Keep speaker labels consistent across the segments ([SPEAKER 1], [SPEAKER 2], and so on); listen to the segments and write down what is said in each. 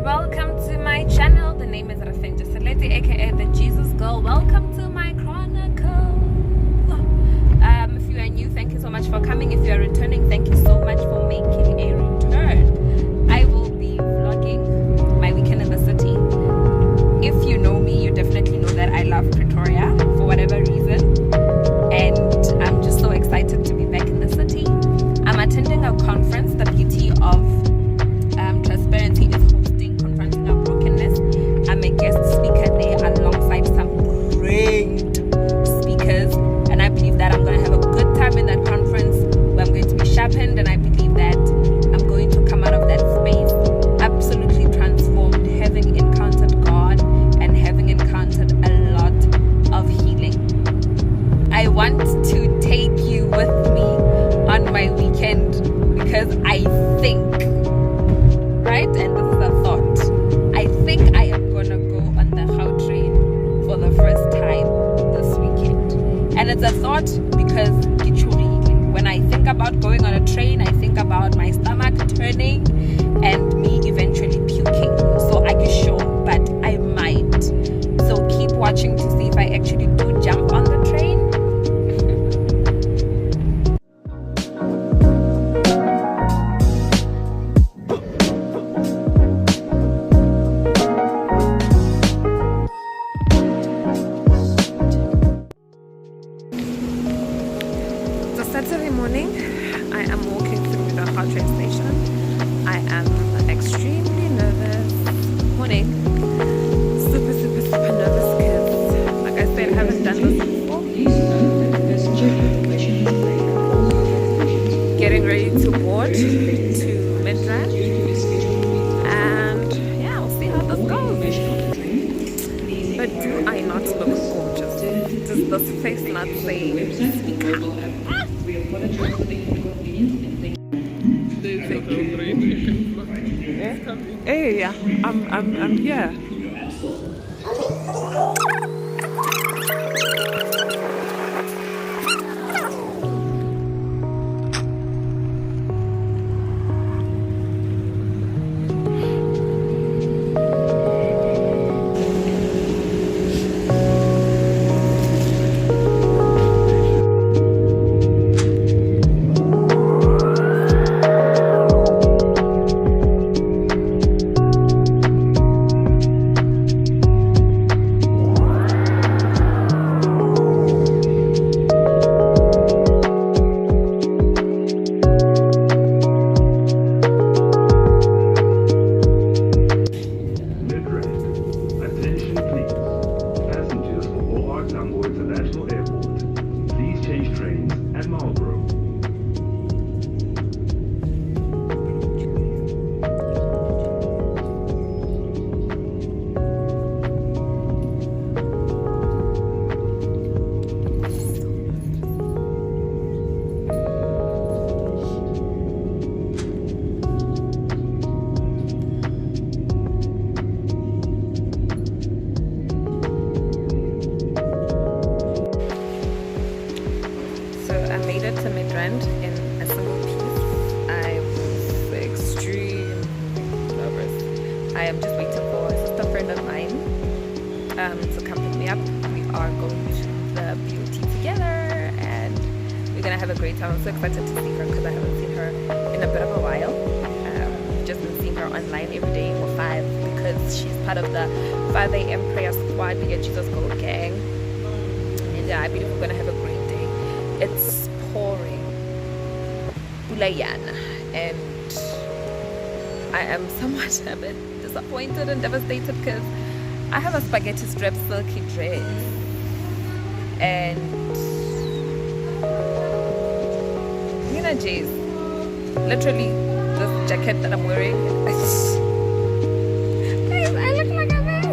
[SPEAKER 1] welcome to my channel. The name is aka the Jesus Girl. Welcome to my chronicle. If you are new, thank you so much for coming. If you are returning, thank you so much for making a return. I will be vlogging my weekend in the city. If you know me, you definitely know that I love Pretoria for whatever reason, and I'm just so excited to be back in the city. I'm attending a conference. The beauty of transparency is hosting Confronting Our Brokenness. I'm a guest speaker there alongside some great speakers, and I believe that I'm going to have a good time in that conference where I'm going to be sharpened, and I believe that I'm going to come out of that space absolutely transformed, having encountered God and having encountered a lot of healing. I want to take you with me on my weekend because I think, right, and this is a thought, I think I am gonna go on the Gautrain for the first time this weekend. And it's a thought because when I think about going on a train, I think about my stomach turning and me eventually puking. So are you sure? But I might. So keep watching to see if I actually do jump on the train. Saturday morning, I am walking through the Gautrain station. I am extremely nervous. Morning. Super nervous because, like I said, I haven't done this before. Getting ready to board to Midrand. And yeah, we'll see how this goes. But do I not look gorgeous? Does this face not say speak up? Hey, yeah, I'm here. In a single piece. I was extremely nervous. I am just waiting for a sister friend of mine to come pick me up. We are going to the BOT together and we're gonna have a great time. I'm so excited to see her because I haven't seen her in a bit of a while. Just been seeing her online every day for 5 because she's part of the 5 a.m. prayer squad, the Jesus Girl gang. And I believe we're gonna have a great day. It's pouring and I am somewhat a bit disappointed and devastated because I have a spaghetti strap silky dress and you know, Jays, literally this jacket that I'm wearing, I look like a mess.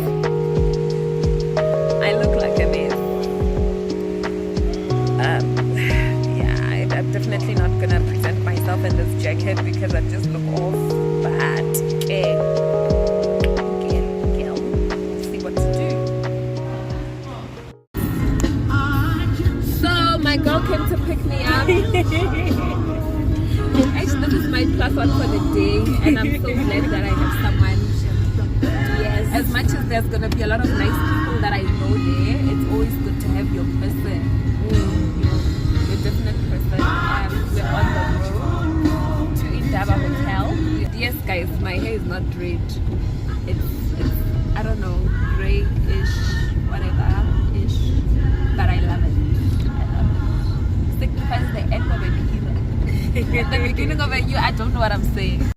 [SPEAKER 1] I look like a mess. I'm definitely not gonna present myself in this jacket because I just look all fat. Okay, girl, see what to do. So my girl came to pick me up. Actually, this is my plus one for the day, and I'm so glad that I have someone much as there's gonna be a lot of nice people that I know there, it's always good to have your person, your definite person. We're on the road to Indaba Hotel. Yes, guys, my hair is not red. It's I don't know, grayish, whatever-ish, but I love it. I love it. Signifies the end of an era. At the beginning of a year, I don't know what I'm saying.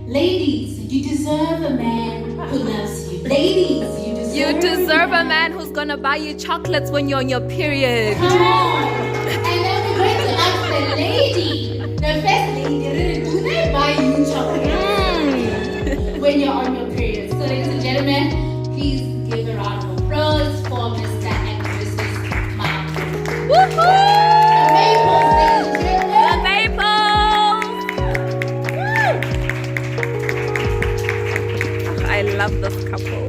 [SPEAKER 2] Ladies, you deserve a man who loves you. Ladies, you
[SPEAKER 1] deserve a man who's gonna buy you chocolates when you're on your period.
[SPEAKER 2] Come on. And then we're going to ask the lady. The first lady, do they buy you chocolates when you're on your period? So ladies and gentlemen, please give a round of applause for Mr. and Mrs. Mom.
[SPEAKER 1] Woohoo! I love this couple.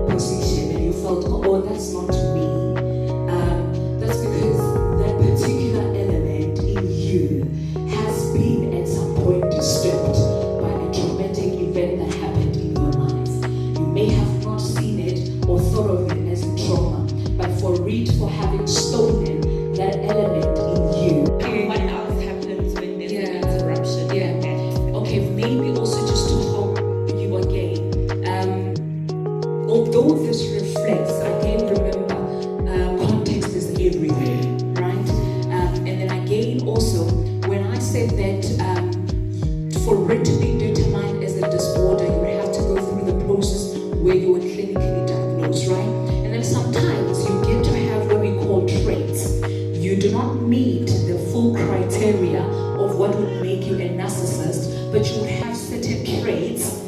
[SPEAKER 2] Position and you felt, oh, that's not me. That's because that particular element in you has been at some point disturbed by a traumatic event that happened in your life. You may have not seen it or thought of it as a trauma, but for having stolen that element in you.
[SPEAKER 3] What else happens when there's an interruption?
[SPEAKER 2] Okay, maybe also just to help you again. Although this reflects, again, remember, context is everything, right? And then again, also, when I said that for it to be determined as a disorder, you have to go through the process where you were clinically diagnosed, right? And then sometimes you get to have what we call traits. You do not meet the full criteria of what would make you a narcissist, but you would have certain traits,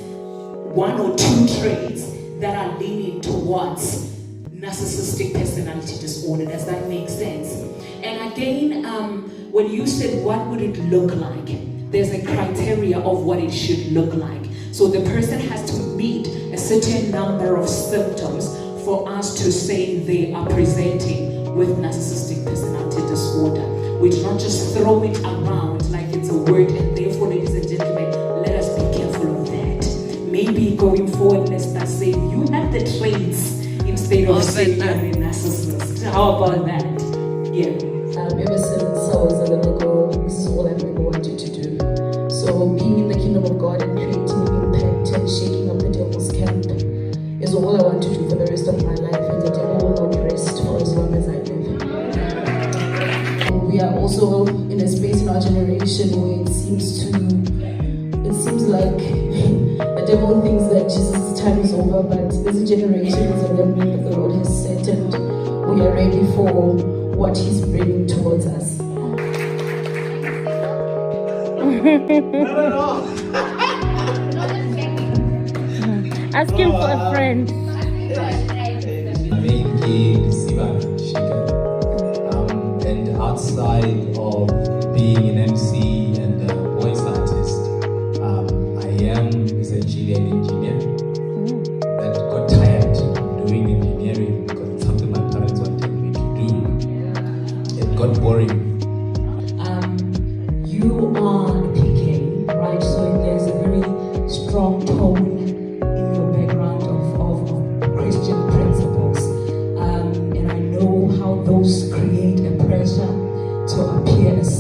[SPEAKER 2] one or two traits, that are leaning towards narcissistic personality disorder. Does that make sense? And again, when you said what would it look like, there's a criteria of what it should look like. So the person has to meet a certain number of symptoms for us to say they are presenting with narcissistic personality disorder. We do not just throw it around like it's a word, and therefore, ladies and gentlemen, let us be careful of that. Maybe going forward, let's start saying you have the traits instead of saying you're a narcissist. How about that? Yeah.
[SPEAKER 4] Ever since I was a little girl, this is all I've ever wanted to do. So being in the kingdom of God and creating impact and shaking up the devil's camp is all I want to do for the rest of my life, and the devil will not rest for as long as I live. We are also in a space in our generation where it seems like the devil thinks that Jesus' time is over, but this generation is a remnant that the Lord has set, and we are ready for what He's bringing towards us.
[SPEAKER 1] Ask him for a friend.
[SPEAKER 5] Lesibana Shika. And outside of being an MC and a voice artist, I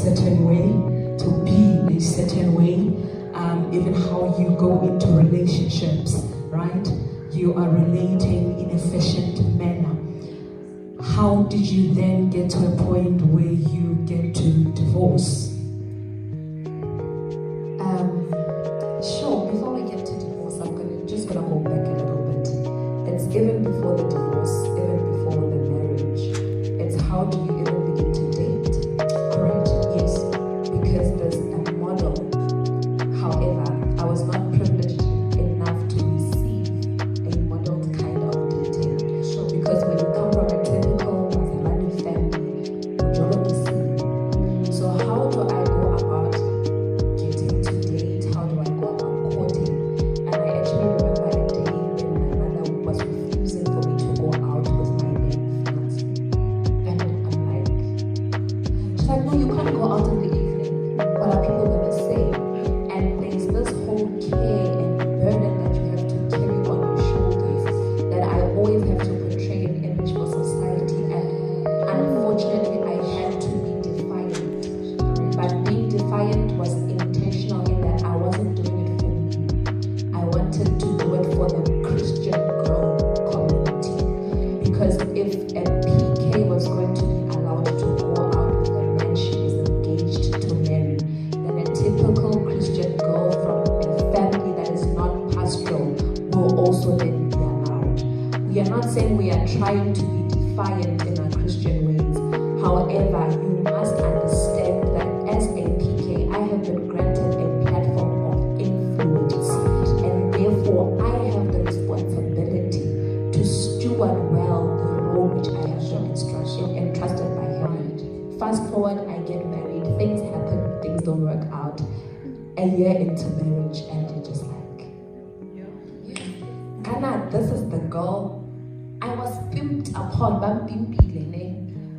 [SPEAKER 2] certain way, to be a certain way, even how you go into relationships, right? You are relating in a efficient manner. How did you then get to a point where you get to divorce?
[SPEAKER 4] Sure, before we get to divorce, I'm just gonna go back a little bit. It's even before the divorce, even before the marriage. It's how do you even begin to date? Correct? Yes. Because there's a model. However, I was not privileged enough to receive a modeled kind of dating. Sure. Because when you come from a typical Mazalani family, majority see. So how do I go about getting to date? How do I go about courting? And I actually remember a day when my mother was refusing for me to go out with my then fiance. And I'm like, she's like, no, you can't go out in the evening. What are people gonna say? And there's this whole care and burden that you have to carry on your shoulders that I always have to portray an image for society. And unfortunately, I had to be defiant. But being defiant was intentional in that I wasn't doing it for me. I wanted to do it for the Christian girl community. Because if a PK was going to be allowed to go out with a man she is engaged to marry, then a typical Christian girl from a family that is not pastoral will also then be allowed. We are not saying we are trying to be defiant in our Christian ways. However, you must understand that as a PK, I have been granted a platform of influence, and therefore I have the responsibility to steward well the role which I have been entrusted by heaven. Fast forward, I get married, things happen, things don't work out. A year into marriage, and you're just like, Ghana, this is the girl. I was pimped upon,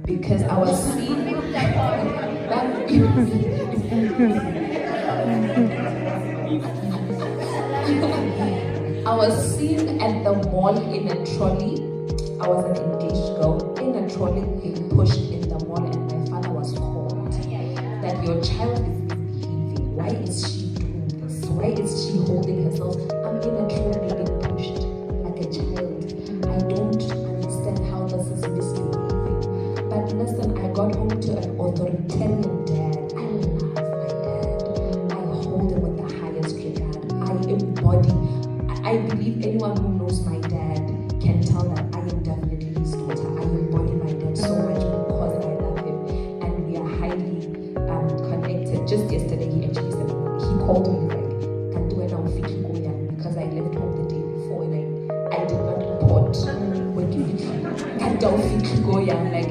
[SPEAKER 4] because I was seen. I was seen at the mall in a trolley. I was an engaged girl in a trolley being pushed in the mall, and my father was called that your child is misbehaving. Why is she doing this? Why is she holding herself? I'm in a trolley being pushed like a child. I don't understand how this is misbehaving. But listen, I got home to an authoritarian dad. I love my dad. I hold him with the highest regard. I embody. I believe anyone who knows my dad can tell that I am definitely his daughter. I embody my dad so much because I love him, and we are highly connected. Just yesterday, he actually said, he called me like, "Can do it now, because I left home the day before and I did not report when you can do I'm like,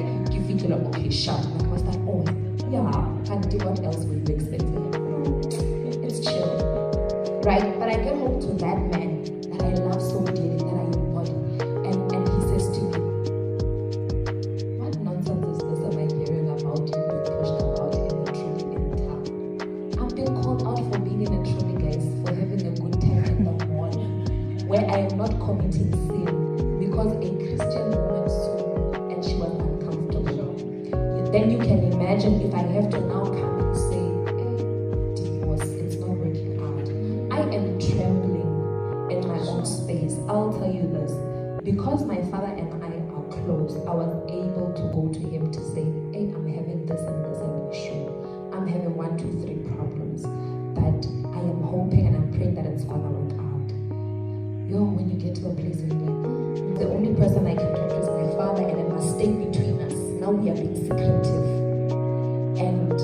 [SPEAKER 4] okay, sharp. Like, what's that? Oh, yeah. And what else would you expect? It's chill, right? But I get home to that man that I love so dearly, that I embody, and he says to me, "What nonsense is this? Am I hearing about you being pushed about in a trolley in town? I'm being called out for being in a trolley, guys, for having a good time in the mall, where I am not committing sin because a Christian woman saw and she was uncomfortable." Then you can imagine if I have to now come and say, divorce, it's not working out. I am trembling in my own space. I'll tell you this. Because my father and I are close, I was able to go to him to say, hey, I'm having this and this an issue. I'm having 1, 2, 3 problems. But I am hoping and I'm praying that it's gonna work out. When you get to a place where you're like, the only person I can talk to is my father, and it must stay between us. Now we are being secretive. And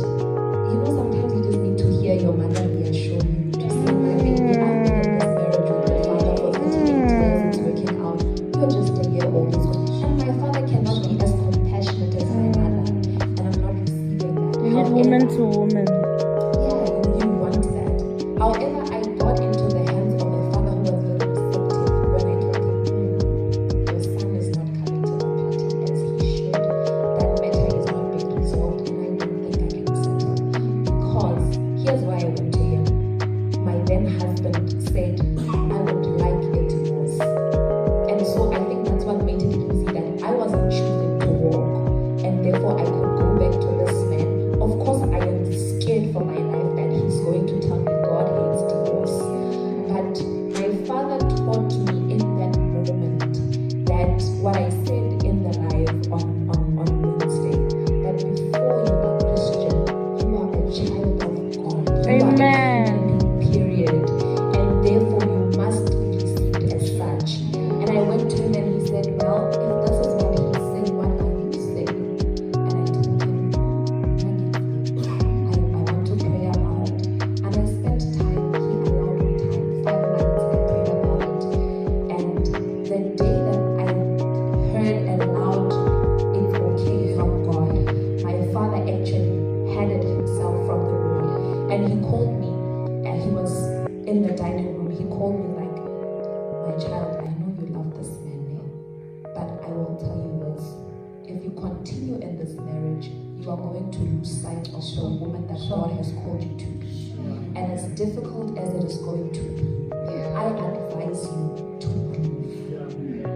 [SPEAKER 4] sometimes you just need to hear your mother reassure you. To say, my baby, I've been in this marriage with my father for 38 years, it's working out. You're just a year old. And my father cannot be as compassionate as my mother. And I'm not receiving that. However,
[SPEAKER 6] woman to woman.
[SPEAKER 4] Yeah, you want that. However, I got into the hands of a father who was very receptive when I told him, your son is not coming to the party as he should. That matter is not being resolved, and I don't think I can settle. Because here's why I went to him. My then husband said, I would like a divorce. And so I think that's what made it easy, that I wasn't choosing to walk, and therefore I could go back to this man. Of course, I am And he called me, and he was in the dining room. He called me like, my child, I know you love this man, but I will tell you this. If you continue in this marriage, you are going to lose sight of the woman that God has called you to be. And as difficult as it is going to be, I advise you to move.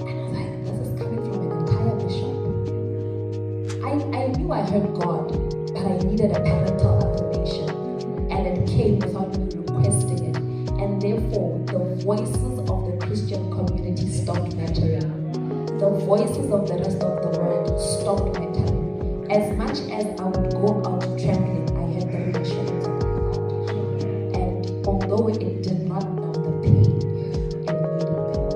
[SPEAKER 4] And I was like, this is coming from an entire bishop. I knew I heard God, but I needed a parental affirmation. And it came without me requesting it. And therefore, the voices of the Christian community stopped mattering. The voices of the rest of the world stopped mattering. As much as I would go out trembling, I had the reassurance of God. And although it did not numb the pain, it made it better.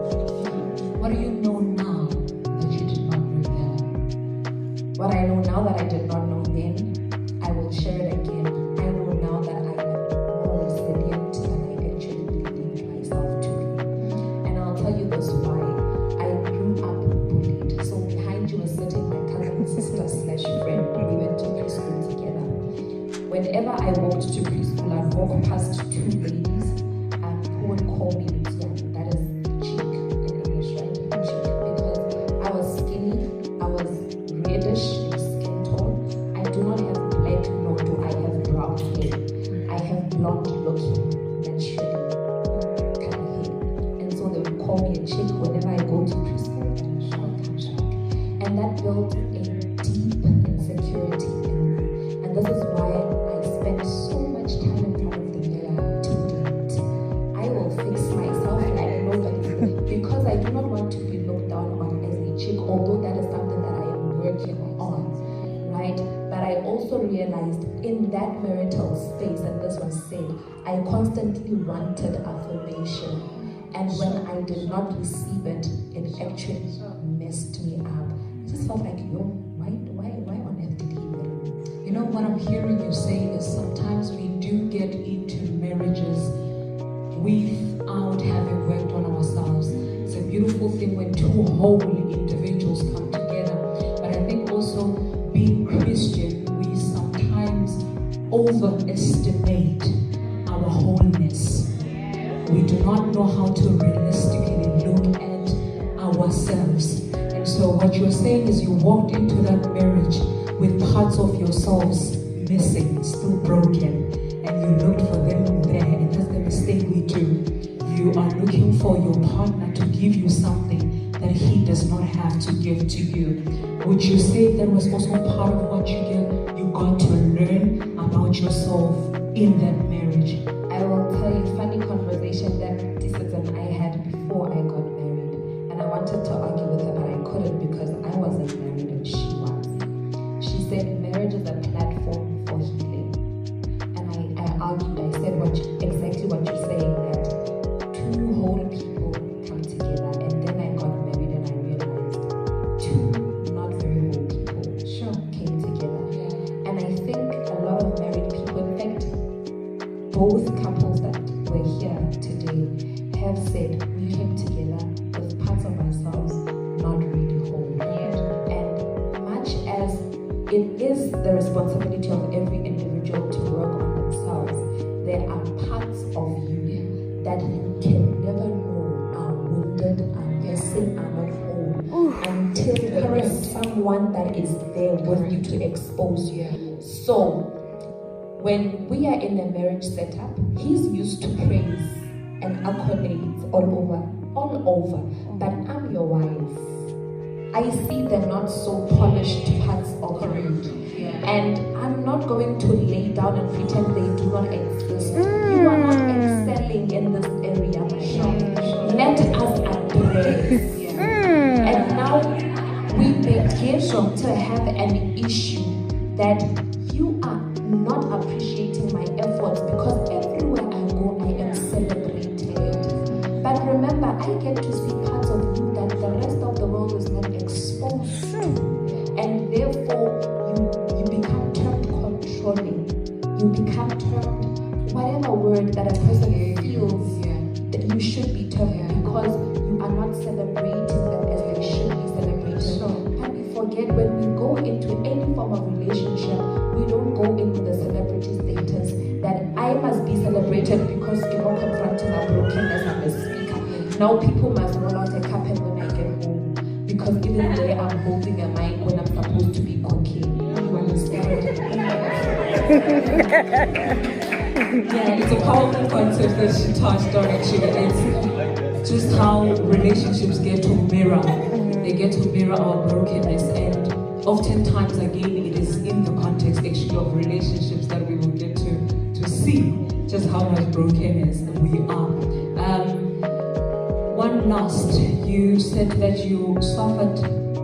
[SPEAKER 2] What do you know now that you did not know then?
[SPEAKER 4] What I know now that I did not know then, I will share it again. I know now that I am more resilient than I actually believed myself to be. And I'll tell you this why. I grew up bullied. So behind you was sitting my cousin, sister / friend. We went to preschool together. Whenever I walked to preschool, I'd walk past two ladies who would call me Lucian. That is cheek in English, right? Cheek. Because I was skinny, I was reddish in skin tone. I do not have black, nor do I have brown hair. I have blonde looking, naturally kind of hair. And so they would call me a chick whenever I go to preschool and I would come back. And that built a deep insecurity in me. And this is why I spend so much time in front of the mirror to date. I will fix myself like nobody because I do not want to be looked down on as a chick, although that is something that I am working on, right? But I also realized in that marital space, and this was said, I constantly wanted affirmation. And when I did not receive it, it actually messed me up. I just felt like, why on earth did he marry me?
[SPEAKER 2] You know what I'm hearing you say is sometimes we do get into marriages without having worked on ourselves. It's a beautiful thing when two whole individuals come together. But I think also being Christian, we sometimes overestimate our wholeness. We do not know how to realistically look at ourselves. And so what you're saying is you walked into that marriage with parts of yourselves missing, still broken, and you looked for them there, and that's the mistake we do. You are looking for your partner to give you something that he does not have to give to you. Would you say that was also part of what you got to learn about yourself in that marriage?
[SPEAKER 4] I will tell you a funny conversation that this is and I had before I got married. And I wanted to argue with her, but I couldn't because I wasn't married and she was. She said marriage is a platform for healing. And I argued, I said exactly what you're saying, that two whole people come together. And then I got married and I realized two not very whole people came together. And I think a lot of married people, in fact, both couples that were here today have said we came together with parts of ourselves not really whole. And much as it is the responsibility of every individual to work on themselves, there are parts of you that you can never know are wounded, are missing, are not whole until there is someone that is there with you to expose you. So when we are in a marriage setup, he's used to praise and accolades all over, but I'm your wife. I see the not so polished parts of you, and I'm not going to lay down and pretend they do not exist. You are not excelling in this area, my child. Let us address. And now we begin to have an issue that you are not appreciating my efforts because everywhere I go, I am celebrated. But remember, I get to see parts of you that the rest of the world is not exposed to. And therefore, you become termed controlling. You become termed whatever word that a person feels that you should be termed because you are not celebrating them as they should be celebrated. And we forget when we go into any form of relationship, we don't go in with the celebrity status that I must be celebrated because confronting our brokenness I'm a speaker. Now people must roll out a carpet when I get home because even there I'm holding a mic when I'm supposed to be cooking. You understand?
[SPEAKER 2] Yeah, it's a powerful concept that she touched on actually. It's just how relationships get to mirror. They get to mirror our brokenness, and oftentimes again it is in the context actually of relationships that we will get to see just how much brokenness we are. One last, you said that you suffered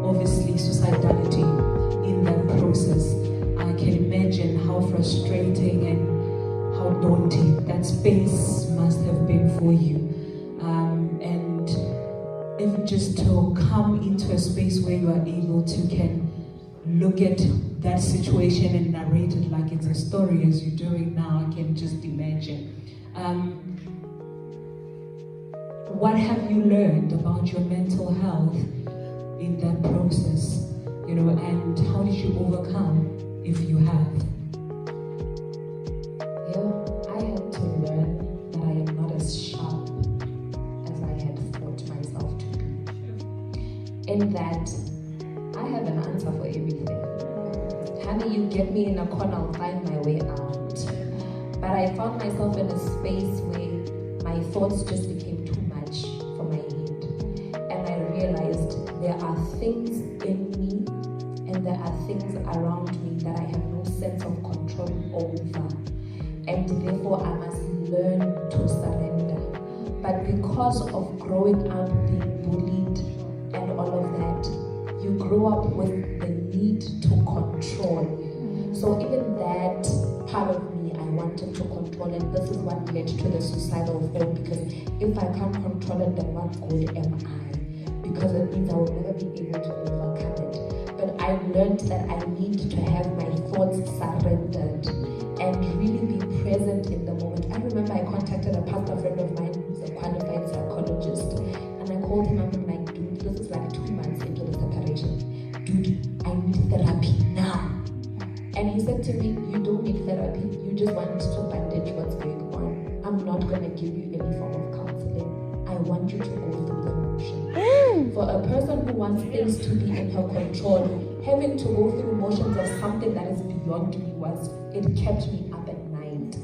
[SPEAKER 2] obviously suicidality in that process. I can imagine how frustrating and how daunting that space must have been for you. And even just to come into a space where you are able to can look at that situation and narrate it like it's a story as you're doing now, I can just imagine. What have you learned about your mental health in that process? And how did you overcome, if you have?
[SPEAKER 4] I had to learn that I am not as sharp as I had thought myself to be. In that, I have an answer for everything. Honey, you get me in a corner, I'll find my way out. But I found myself in a space where my thoughts just became too much for my head. And I realized there are things in me and there are things around me that I have no sense of control over. And therefore I must learn to surrender. But because of growing up being bullied and all of that, you grow up with the need to control. So even that part of me I wanted to control, and this is what led to the suicidal thought, because if I can't control it, then what good am I? Because it means I will never be able to overcome it. But I learned that I need to have my thoughts surrendered and really be present in the moment. I remember I contacted a pastor friend of mine who's a qualified psychologist, and I called him up and I'm like, dude, this is like 2 months into the separation. Dude, I need therapy now. And he said to me, you don't need therapy, you just want to bandage what's going on. I'm not going to give you any form of counseling. I want you to go through the motion. For a person who wants things to be in her control, having to go through motions of something that is beyond me it kept me up at night.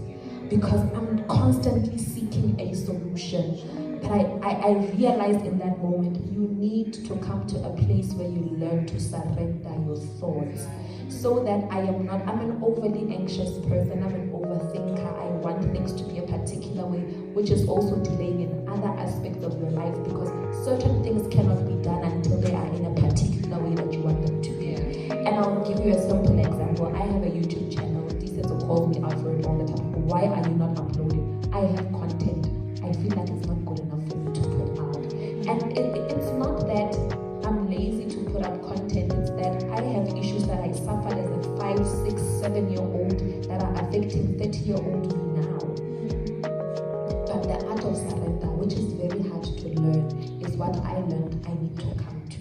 [SPEAKER 4] Because I'm constantly seeking a solution. But I realized in that moment, you need to come to a place where you learn to surrender your thoughts. So that I'm an overly anxious person, I'm an overthinker, I want things to be a particular way, which is also delaying in other aspects of your life, because certain things cannot be done until they are in a particular way that you want them to be. And I'll give you a simple example. I have a YouTube channel. These will call me out for it all the time. Why are you not uploading? I have content. I feel like it's not good enough for me to put out. And it's not that I'm lazy to put out content. It's that I have issues that I suffered as a 5, 6, 7-year-old that are affecting 30-year-old me now. But the art of surrender, which is very hard to learn, is what I learned I need to come to.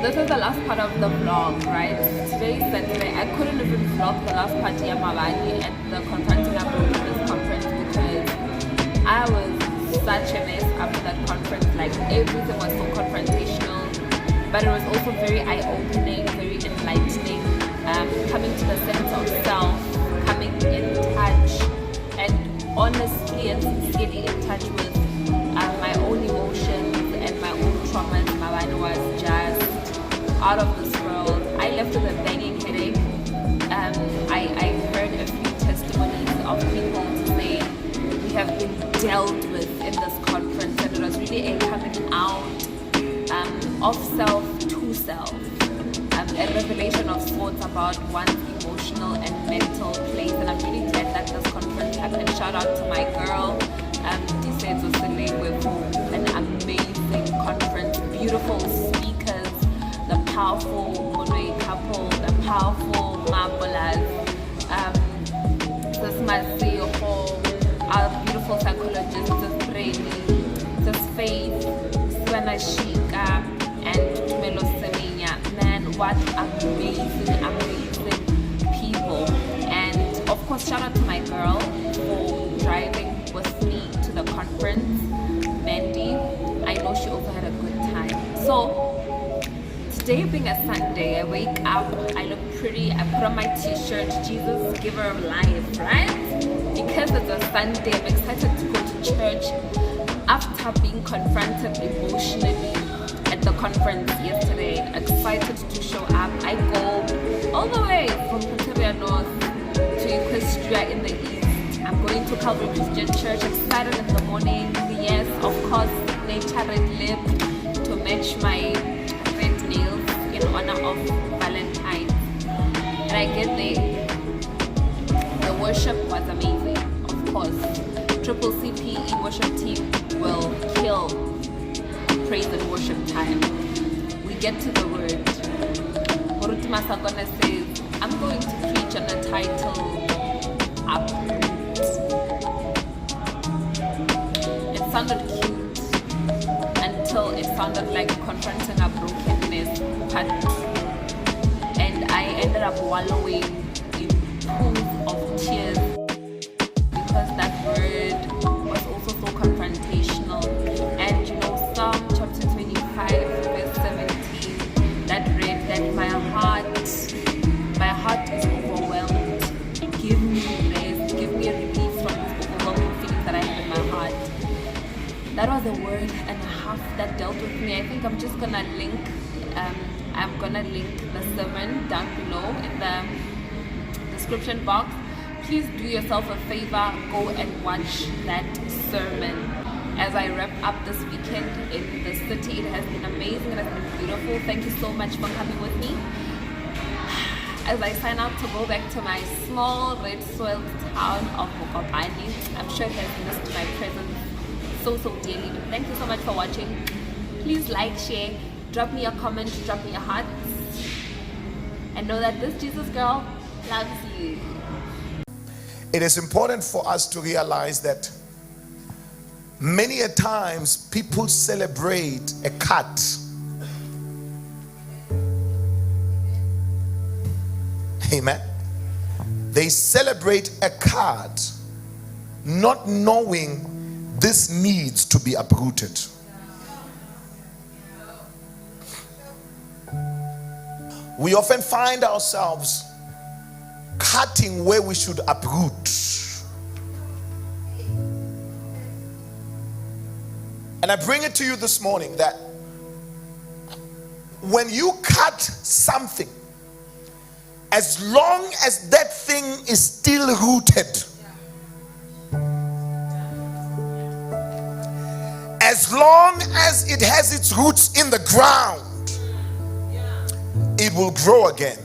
[SPEAKER 1] This is the last part of the vlog, right? Today is Sunday. I couldn't even vlog the last part of Mabani at the Confronting Our Brokenness conference because I was such a mess after that conference. Like, everything was so confrontational, but it was also very eye-opening, very enlightening, coming to the sense of self, coming in touch, and honestly and sincerely in touch with my own emotions and my own traumas. Mabani was just out of this world. I left with a banging headache. dealt with in this conference, and it was really a coming out of self to self, a revelation of sorts about one's emotional and mental place. And I'm really glad that this conference happened. Shout out to my girl, Seago, an amazing conference, beautiful speakers, the powerful Monoi couple, the powerful Mabolas, this Maseo, our beautiful psychologist, this Brainy, this Faith, Lesibana Shika, and Tumelo Semenya. Man, what amazing people. And of course, shout out to my girl for driving with me to the conference, Mandy. I know she also had a good time. So today being a Sunday, I wake up, I look pretty, I put on my t-shirt, Jesus giver of life, right? Because it's a Sunday, I'm excited to go to church after being confronted emotionally at the conference yesterday. Excited to show up. I go all the way from Pretoria North to Equestria in the East. I'm going to Calvary Christian Church. Excited in the morning. Yes, of course, nature red lip to match my red nails in honor of Valentine's. And I get there. The worship was amazing. Of course, Triple CPE worship team will kill praise and worship time. We get to the word. Ruth Masakona says, I'm going to preach on the title UPROOT. It sounded cute until it sounded like Confronting Our Brokenness part. And I ended up wallowing in pools of tears because that word was also so confrontational. And you know, Psalm chapter 25 verse 17, that read that my heart is overwhelmed. Give me rest, give me a release from this overwhelming feeling that I have in my heart. That was a word and a half that dealt with me. I think I'm just gonna link the sermon down below in the description box. Please do yourself a favor, go and watch that sermon. As I wrap up this weekend in the city, it has been amazing, it has been beautiful. Thank you so much for coming with me. As I sign out to go back to my small red soiled town of Gautrain, I'm sure it has missed my presence so dearly. Thank you so much for watching. Please like, share, drop me a comment, drop me a heart, and know that this Jesus girl loves you.
[SPEAKER 6] It is important for us to realize that many a times people celebrate a cut. Amen. They celebrate a cut, not knowing this needs to be uprooted. We often find ourselves cutting where we should uproot. And I bring it to you this morning that when you cut something, as long as that thing is still rooted, as long as it has its roots in the ground, it will grow again.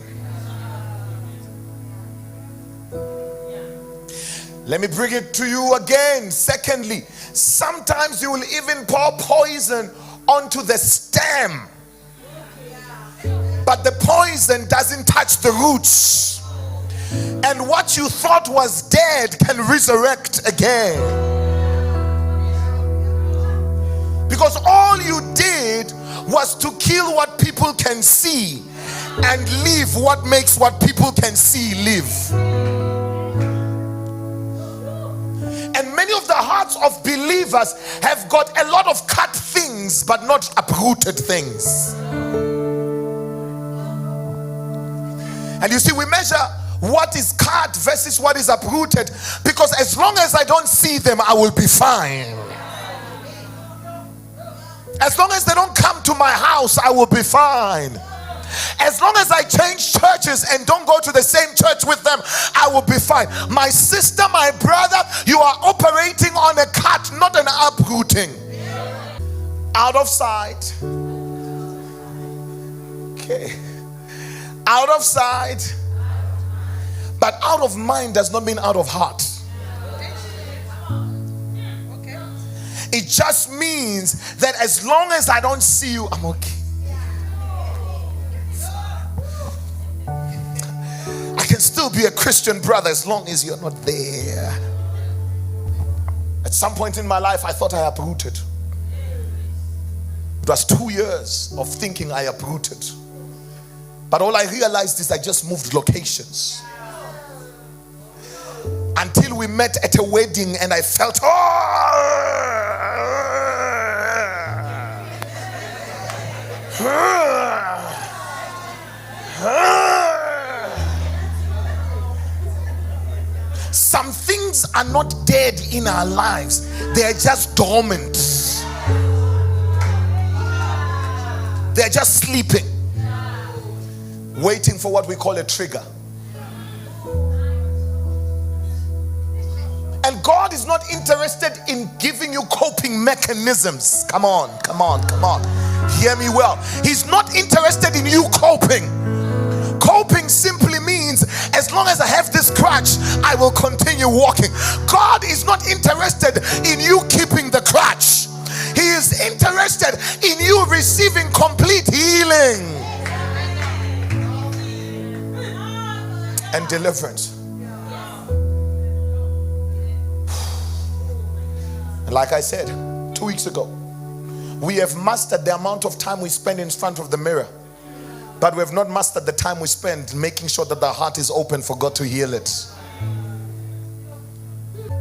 [SPEAKER 6] Let me bring it to you again. Secondly, sometimes you will even pour poison onto the stem, but the poison doesn't touch the roots, and what you thought was dead can resurrect again, because all you did was to kill what people can see and leave what makes what people can see live. And many of the hearts of believers have got a lot of cut things but not uprooted things. And you see, we measure what is cut versus what is uprooted, because as long as I don't see them, I will be fine. As long as they don't come to my house, I will be fine. As long as I change churches and don't go to the same church with them, I will be fine. My sister, my brother, you are operating on a cut, not uprooting. Out of sight. Okay. Out of sight. But out of mind does not mean out of heart. It just means that as long as I don't see you, I'm okay. I can still be a Christian brother as long as you're not there. At some point in my life, I thought I uprooted. It was 2 years of thinking I uprooted. But all I realized is I just moved locations. Until we met at a wedding and I felt, some things are not dead in our lives, they are just dormant. They are just sleeping, waiting for what we call a trigger. And God is not interested in giving you coping mechanisms. Come on. Hear me well. He's not interested in you coping. Coping simply means as long as I have this crutch, I will continue walking. God is not interested in you keeping the crutch. He is interested in you receiving complete healing and deliverance. Like I said 2 weeks ago, we have mastered the amount of time we spend in front of the mirror, but we have not mastered the time we spend making sure that the heart is open for God to heal it.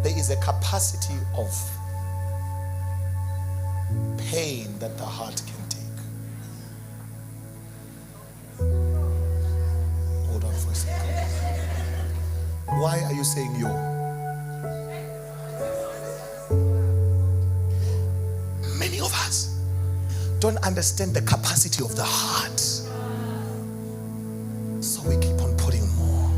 [SPEAKER 6] There is a capacity of pain that the heart can take. Hold on for a second. Why are you saying yo? Many of us don't understand the capacity of the heart, so we keep on putting more.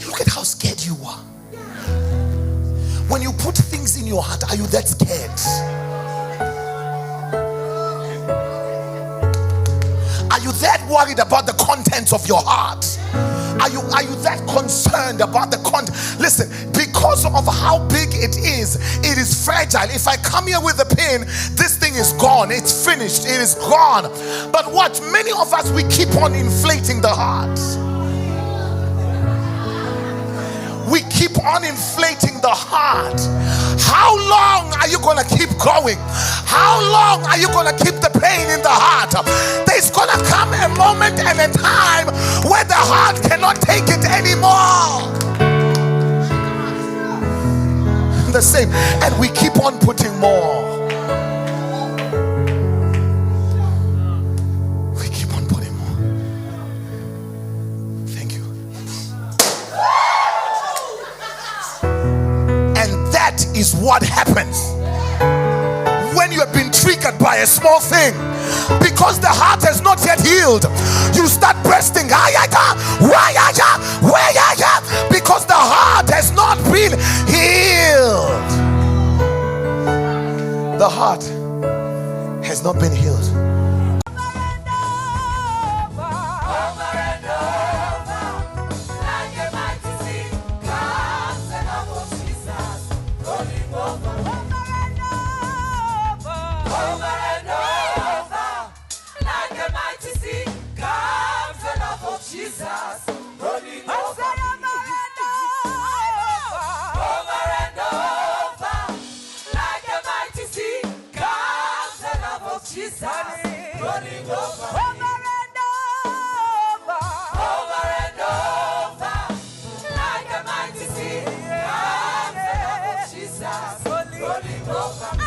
[SPEAKER 6] Look at how scared you are. When you put things in your heart, are you that scared? Are you that worried about the contents of your heart? Are you that concerned about the content? Listen, because of how big it is fragile. If I come here with a pin, this thing is gone. It's finished. It is gone. But what? Many of us, we keep on inflating the heart. We keep on inflating the heart. How long are you going to keep going? How long are you going to keep the pain in the heart? There's going to come a moment and a time where the heart cannot take it anymore. The same. And we keep on putting more. We keep on putting more. Thank you. That is what happens when you have been triggered by a small thing. Because the heart has not yet healed, you start bursting because the heart has not been healed. The heart has not been healed.
[SPEAKER 7] Rolling over.